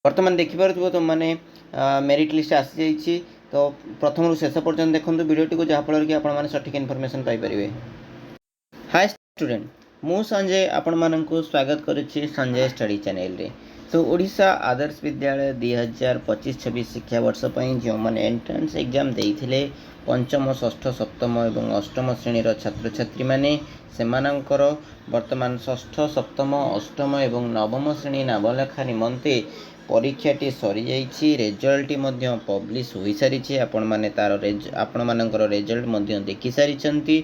बर्तमान देखिपे तुम मैंने मेरिट लिस्ट आसी जाइए तो प्रथम रू शेष पर्यटन देखो वीडियो को जहाँफल कि आपने सठिक इनफर्मेशन पाइपर। हाय स्टूडेंट, मु संजय आपण मानक स्वागत करुच्ची संजय स्टडी चैनल रे। तो ओडिशा आदर्श विद्यालय 2025-26 शिक्षा वर्ष जो मैंने एंट्रेंस एग्जाम देते पंचम षष्ठ सप्तम और अष्टम श्रेणीर छात्र छात्री माने सेमानंकर वर्तमान षष्ठ सप्तम अष्टम और नवम श्रेणी नामलेखा निमंते परीक्षाटी सरी जाइए। रेजल्ट पब्लिश हो सारी आपण मैंने तार आपण मानकर रेजल्ट देखि सारी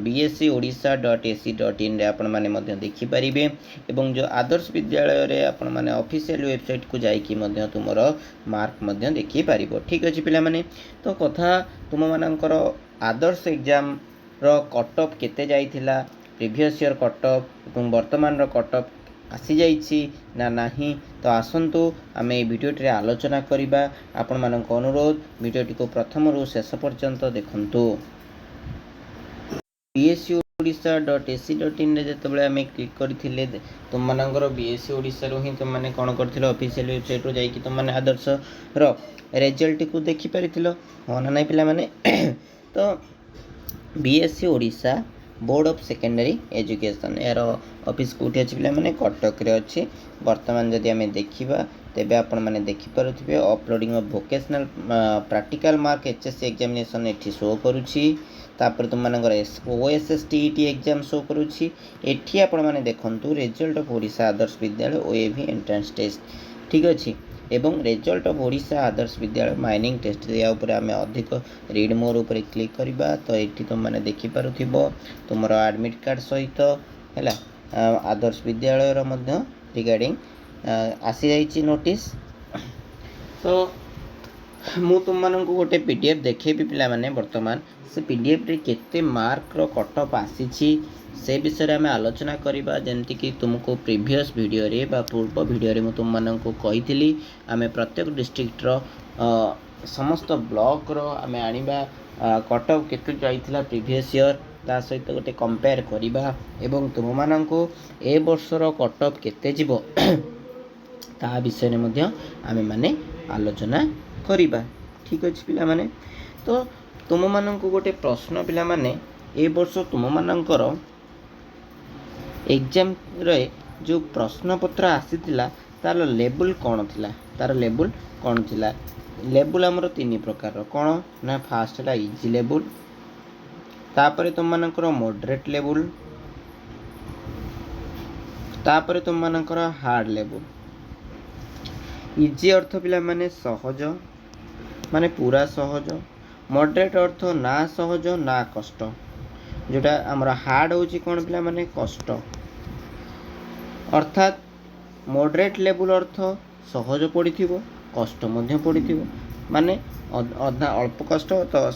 bscodia.ac.in रे आपण माने देखिपारे और जो आदर्श विद्यालय रे आपण माने ऑफिशियल वेबसाइट को जाइकी तुमर मार्क देखिपार। ठीक अच्छे पिला माने, तो कथा तुम मानकर आदर्श एग्जाम रो कट ऑफ केते जाइथिला, प्रीवियस ईयर कट ऑफ और वर्तमान रो कट ऑफ आसी जाइछि ना नहीं, तो आसंतु आमे ए वीडियोटी आलोचना करिबा। आपण मानक अनुरोध वीडियोटी को प्रथम रु शेष पर्यंत देखंतु। bscodia.ac.in रे जतबेले आमे क्लिक करथिले तुम मानकर बीएससी ओडिसा रो ही तुम माने कोन करथिलो ऑफिशियल वेबसाइट रो जाइकि तुम माने आदर्श रो रिजल्ट को देखि परिथिलो हो ना नहीं पिला माने। तो BSc Odisha board of secondary education यार ऑफिस कोठी अछि पिला माने कटक रे अछि। वर्तमान जदि आमे देखिबा तेबे आपण माने देखि पारुथिबे uploading of vocational practical mark HSC examination एठी शो करूछि। तापर तुम मानकर ओएसएस टीईटी एग्जाम शो करूछि। एठी आपण माने देखंतु रिजल्ट ऑफ ओडिशा आदर्श विद्यालय ओएवी एंट्रेंस टेस्ट। ठीक अछि, एवं रिजल्ट ऑफ ओडिशा आदर्श विद्यालय माइनिंग टेस्ट या ऊपर आमे अधिक रीड मोर ऊपर क्लिक करबा तो एठी तुम माने देखि पारुथिबो तुमर एडमिट कार्ड सहित हैला आदर्श विद्यालय रो मध्य रिगार्डिंग आसी जाइछि नोटिस। तो मु तुम मानक गोटे पीडीएफ देखेबी पिला माने वर्तमान से पीडीएफ रे केते मार्क रो कट ऑफ आसीछि से विषय रे आमे आलोचना करिबा। जेमति कि तुमको प्रीवियस वीडियो रे बा पूर्व वीडियो रे मु तुम मानक कहिथिली आमे प्रत्येक डिस्ट्रिक्ट रो समस्त ब्लॉक रो आमे आनिबा कट ऑफ केते जाइथिला प्रीवियस ईयर ता सहित गोटे कंपेयर करिबा एवं तुम मानक ए वर्षर कट ऑफ केते जिवो ता विषय रे मध्य आमे माने आलोचना करिबा। ठीक अछि पिला माने, तो तुम मानक गोटे प्रश्न पिला माने ए वर्ष तुम मानकर एग्जाम रे जो प्रश्न पत्र आसीतिला तार लेवल कोन थिला, तार लेवल कोन थिला। लेवल हमर तीन प्रकार कोन ना, फास्ट ला इजी लेवल, तापरे तुम मानकर मॉडरेट लेवल, तापरे तुम मानकर हार्ड लेवल। इजी अर्थ पिला माने सहज माने पूरा सहज, मॉडरेट अर्थ ना सहज ना कष्ट, जोटा हमर हार्ड होची कोन पिला माने कष्ट। अर्थात मॉडरेट लेवल अर्थ सहज पड़िथिबो कष्ट मध्य पड़िथिबो, माने अधा अल्प कष्ट तो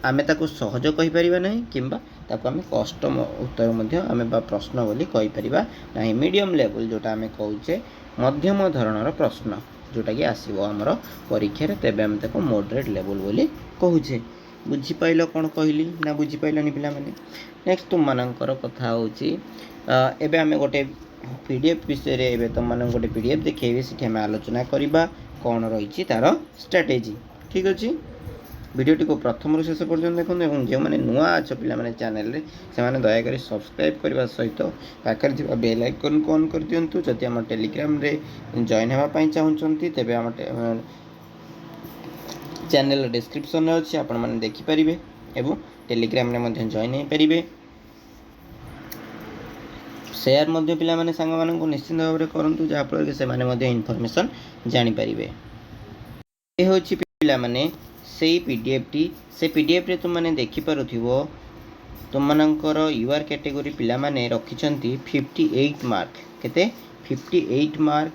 आमे ताको सहज कहि परिबा नहीं किंबा ताको आमे कष्ट उत्तर मध्य आमे बा प्रश्न बोली कहि परिबा नहीं। मीडियम लेवल जोटा आमे कहूचे मध्यम धरणर प्रश्न जोटा कि आसीबो हमर परीक्षा रे तेबे हम ताको मॉडरेट लेवल बोली कहूचे। बुझी पाइलो कोन कहली ना बुझी पाइलनी पिला माने। नेक्स्ट तुम मानकर कथा होची एबे आमे गोटे पीडीएफ विषय रे एबे तुम मानन गोटे पीडीएफ देखैबे सिथे हम आलोचना करिबा कोन रहिछि तार स्ट्रेटजी। ठीक अछि, वीडियोटी को प्रथम रु शेष पर्यंत देखो एवं जो मैंने नुआ अच्छ पिला माने चैनल रे से माने दया करी सब्सक्राइब करबा सहित पाखर थिबा बेल आइकन को ऑन कर दियंतु। जति हम टेलीग्राम रे जॉइन हेबा पई चाहुचंती तेबे हम चैनल डिस्क्रिप्शन में अच्छे आपण मैंने देखिपारे एवं टेलीग्राम रे मध्य जॉइन हो पारे। शेयर मध्य पिला माने सांग मानन को निश्चित भाव में करंतु जहाँफल कि से माने मध्य इनफॉरमेशन जानि पारिबे। ए होछि पिला माने सेही पीडीएफ टी, से पीडीएफ रे तुम माने देखि पारुथिबो तुम मानकर यूआर कैटेगरी पिला माने रखिचंती 58 मार्क, केते 58 मार्क।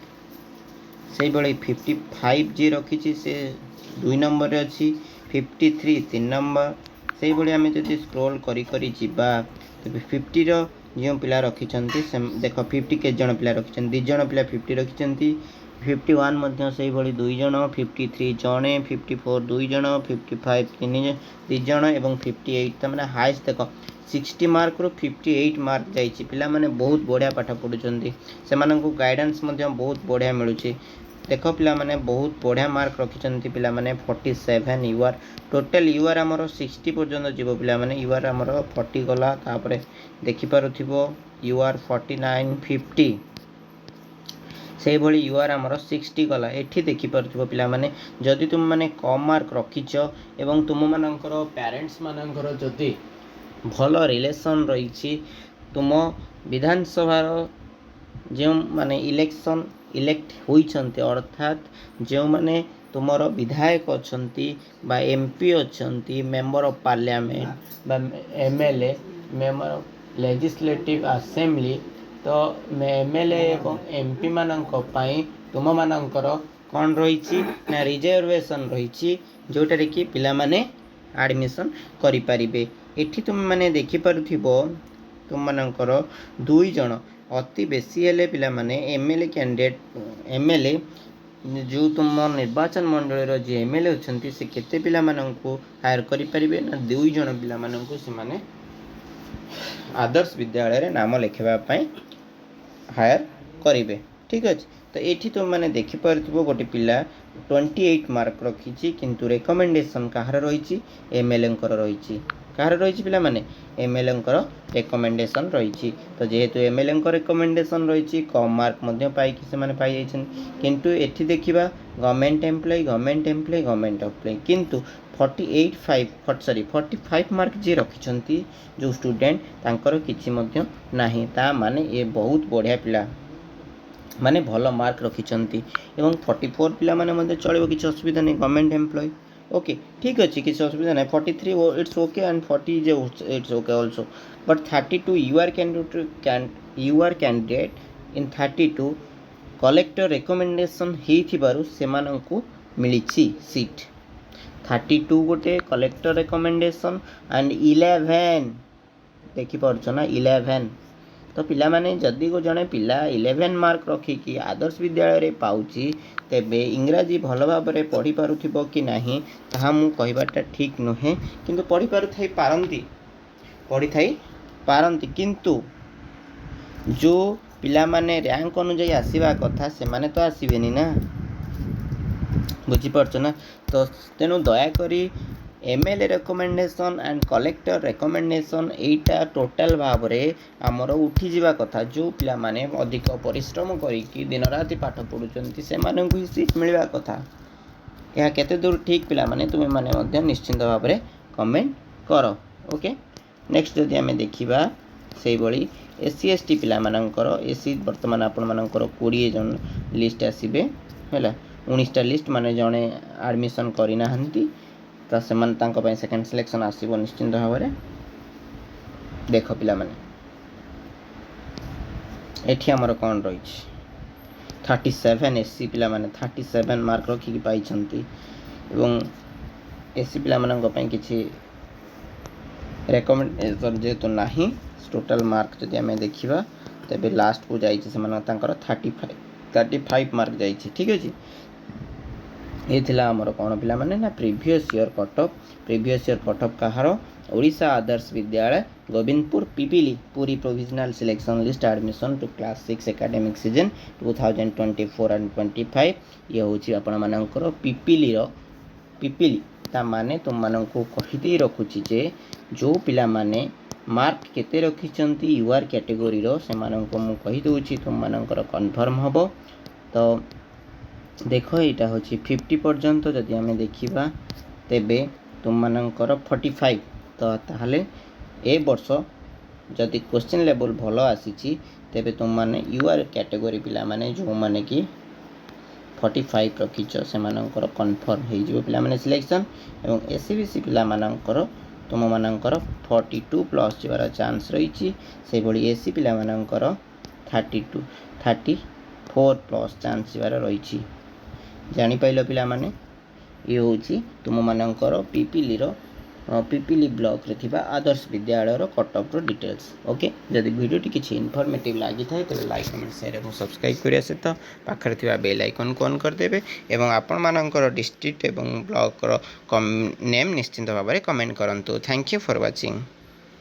से बळे 55 जे रखिछि से 2 नंबर रे अछि, 53 3 नंबर। से बळे आमे जदि स्क्रॉल करी करी जिबा तबे 50 रो जो पिला रखिचंती देखो 50 के जण पिला रखिचंती, 2 जण पिला 50 रखिचंती, 51 मध्य से बड़ी 2 जण, 53 जणे, 54 2 जण, 55 3 जण एवं 58 त माने हाईएस्ट देखो 60 मार्क रो 58 मार्क जाइछि। पिला माने बहुत बढ़िया पाठ पढुचंती, से मानन को गाइडेंस मध्य बहुत बढ़िया मिलुछि। देख पिला माने बहुत बढ़िया मार्क रखिछंती पिला माने 47 यूआर टोटल यूआर हमर 60 पर्यंत जीव पिला माने यूआर हमर 40 गला तापरे देखि पारुथिबो यूआर 49 50 से भली यूआर हमर 60 गला एठी देखि पारुथिबो पिला माने जदि तुम माने कम मार्क रखिछ एवं तुम मानकर पेरेंट्स मानकर जदि भल रिलेशन रही तुम विधानसभा जो माने इलेक्शन इलेक्ट होइछन्ते अर्थात जो माने तुमर विधायक अछन्ती बा एमपी अछन्ती मेंबर ऑफ पार्लियामेंट बा MLA member of legislative assembly तो एमएलए एवं एमपी मानक पई तुम मानकर कौन रही ना रिजर्वेशन रही जोटारे कि पिला माने एडमिशन करि परिबे एठी तुम माने देखि पारुथिबो तुम मानकर 2 जण अति बेसी हेले पिला माने एमएलए कैंडिडेट एमएलए जो तुम निर्वाचन मंडल जी एमएलए अछंती से केते पिला माननकु हायर करि परिबे ना 2 जण पिला माननकु से माने आदर्श विद्यालय रे नाम लिखबा पई हायर करिवे ठीक अछि तो एठी तुम माने देखि परथिबो गोटे पिला 28 मार्क रखिछि किंतु रिकमेंडेशन कहार रहिछि एमएलए कर रहिछि कहार रहिछि पिला माने एमएलए कर रिकमेंडेशन रहिछि तो जेहेतु एमएलए कर रिकमेंडेशन रहिछि कम मार्क मध्ये पाई कि से माने पाई जाइछन किंतु एठी देखिबा गवर्नमेंट एम्प्लॉय किंतु 45 मार्क जे रखिछंती जो स्टूडेंट तांकर किछि मध्ये नाही ता माने ए बहुत बढ़िया पिला माने भल मार्क रखिछंती एवं 44 पिला माने मध्ये चलिबो किछि असुविधा नै गवर्नमेंट एम्प्लॉय ओके ठीक अछि किछि असुविधा नै 43 it's okay and 40 it's okay also but 32 you are candidate in 32 collector recommendation हेथिबारु सेमानंकु मिलिछि सीट 32 गोटे कलेक्टर रिकमेंडेशन एंड 11 देखि परछ ना 11 तो पिला माने जदि को जने पिला 11 मार्क रखी कि आदर्श विद्यालय रे पाउची तेबे इंग्रजी भल भाव रे पढ़ी पारुथिबो कि नाही ताहा मु कहिबाटा ठीक नहे किंतु पढ़ी पारंती किंतु जो पिला माने रैंक अनुसार आसीबा कथा से माने तो आसीबेनी ना बुझी परछ ना तो तेनु दया करी MLA recommendation and collector recommendation Etah total भाव रे हमर उठी जीवा कथा जो पिला माने अधिक परिश्रम करी कि दिन राति पाठ पढुचंती से माने को सीट मिलवा कथा या केते दूर ठीक पिला माने तुमे माने मध्य निश्चिंत भाव रे कमेंट करो ओके नेक्स्ट जदि हमें देखिबा सेही बळी एससी एसटी पिला मानकर एससी वर्तमान आपण मानकर 20 जन लिस्ट आसीबे हैला 19 टा लिस्ट माने जणे एडमिशन करि नाहंती तो सेमान तांको पय सेकंड सिलेक्शन आसीबो निश्चिंत भाव रे देखो पिला माने एठी हमर कोन रही 37 एससी पिला माने 37 मार्क रखि पाई छंती एवं एससी पिला मानन पय किछि रेकमेंडेशन जे तो नाही टोटल मार्क जदि हमें देखिबा तबे लास्ट को जाई से मान तांकर 35 मार्क जाई ठीक अछि ये थिला हमर कोन पिला माने ना प्रीवियस ईयर कट ऑफ कहार Odisha Adarsha Vidyalaya Govindpur Pipili Puri provisional selection list admission to class 6 academic season 2024 and 25 ये होची आपण मानकर पिपिली ता माने तुम माननको कहिते रखुची जे जो पिला माने मार्क केते रखिचंती यूआर कैटेगरी रो से माननको मु कहि दोची तुम मानकर कंफर्म हबो तो देखो एटा होची 50 पर्यंत जदि हमें देखिबा तेबे तुम मानकर 45 तो ताहले ए वर्ष जदि क्वेश्चन लेवल भलो आसीची तेबे तुम माने यूआर कैटेगरी पिला माने जो माने कि 45 रखिच से मानकर कंफर्म हे जिवो पिला माने सिलेक्शन एवं एससीबीसी पिला मानकर तुम मानकर 42 प्लस जीवार चांस रही से भली एससी पिला मानकर 34 प्लस चांस जीवार रही जानी पाइल पिला माने ये होची तुम मानकर पिपिली ब्लॉक रे थिबा आदर्श विद्यालय रो कट ऑफ रो डिटेल्स ओके जदि वीडियो टी किछि इन्फॉर्मेटिव लागि थाए तबे लाइक कमेंट शेयर एवं सब्सक्राइब करिया सहित पाखरे थिबा बेल आइकन को ऑन कर देबे एवं आपण मानकर डिस्ट्रिक्ट एवं ब्लॉक रो नेम निश्चित भाव में कमेंट करंतु थैंक यू फॉर वाचिंग।